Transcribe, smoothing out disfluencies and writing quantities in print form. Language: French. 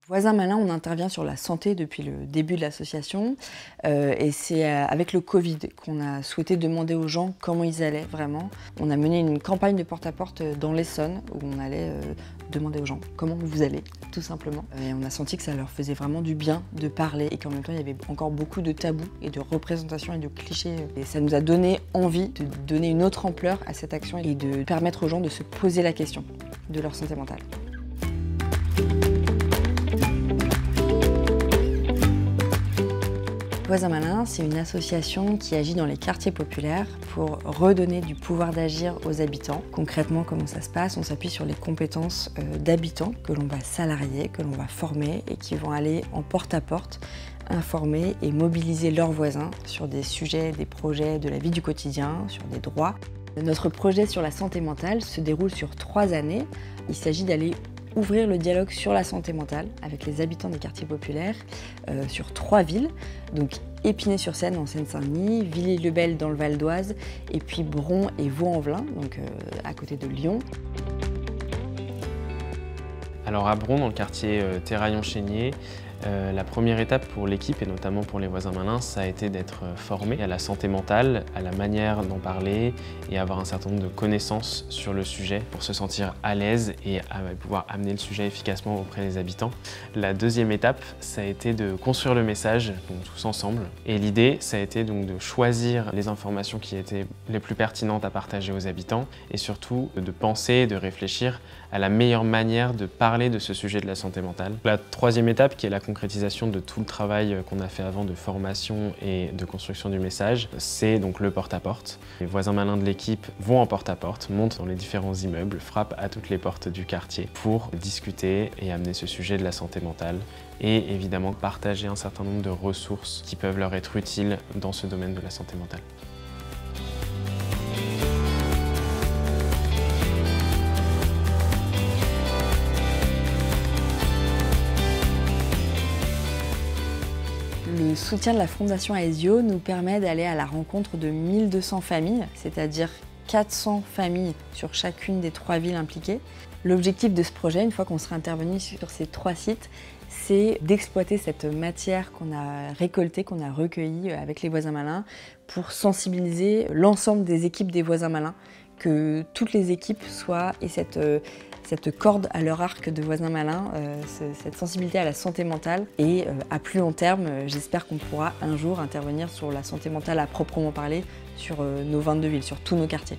Voisins Malins, on intervient sur la santé depuis le début de l'association et c'est avec le Covid qu'on a souhaité demander aux gens comment ils allaient vraiment. On a mené une campagne de porte-à-porte dans l'Essonne où on allait demander aux gens comment vous allez, tout simplement. Et on a senti que ça leur faisait vraiment du bien de parler et qu'en même temps il y avait encore beaucoup de tabous et de représentations et de clichés. Et ça nous a donné envie de donner une autre ampleur à cette action et de permettre aux gens de se poser la question de leur santé mentale. Voisins Malins, c'est une association qui agit dans les quartiers populaires pour redonner du pouvoir d'agir aux habitants. Concrètement, comment ça se passe? On s'appuie sur les compétences d'habitants que l'on va salarier, que l'on va former et qui vont aller en porte-à-porte, informer et mobiliser leurs voisins sur des sujets, des projets de la vie du quotidien, sur des droits. Notre projet sur la santé mentale se déroule sur 3 années. Il s'agit d'aller ouvrir le dialogue sur la santé mentale avec les habitants des quartiers populaires sur 3 villes, donc Épinay-sur-Seine en Seine-Saint-Denis, Villiers-le-Bel dans le Val d'Oise et puis Bron et Vaux-en-Velin, donc à côté de Lyon. Alors à Bron, dans le quartier Terraillon-Chénier, la première étape pour l'équipe et notamment pour les voisins malins, ça a été d'être formé à la santé mentale, à la manière d'en parler et avoir un certain nombre de connaissances sur le sujet pour se sentir à l'aise et pouvoir amener le sujet efficacement auprès des habitants. La deuxième étape, ça a été de construire le message, donc tous ensemble. Et l'idée, ça a été donc de choisir les informations qui étaient les plus pertinentes à partager aux habitants et surtout de penser, de réfléchir à la meilleure manière de parler de ce sujet de la santé mentale. La troisième étape, qui est la concrétisation de tout le travail qu'on a fait avant de formation et de construction du message, c'est donc le porte-à-porte. Les voisins malins de l'équipe vont en porte-à-porte, montent dans les différents immeubles, frappent à toutes les portes du quartier pour discuter et amener ce sujet de la santé mentale et évidemment partager un certain nombre de ressources qui peuvent leur être utiles dans ce domaine de la santé mentale. Le soutien de la Fondation Aesio nous permet d'aller à la rencontre de 1200 familles, c'est-à-dire 400 familles sur chacune des 3 villes impliquées. L'objectif de ce projet, une fois qu'on sera intervenu sur ces 3 sites, c'est d'exploiter cette matière qu'on a récoltée, qu'on a recueillie avec les voisins malins pour sensibiliser l'ensemble des équipes des voisins malins, que toutes les équipes aient cette corde à leur arc de voisins malins, cette sensibilité à la santé mentale. Et à plus long terme, j'espère qu'on pourra un jour intervenir sur la santé mentale à proprement parler sur nos 22 villes, sur tous nos quartiers.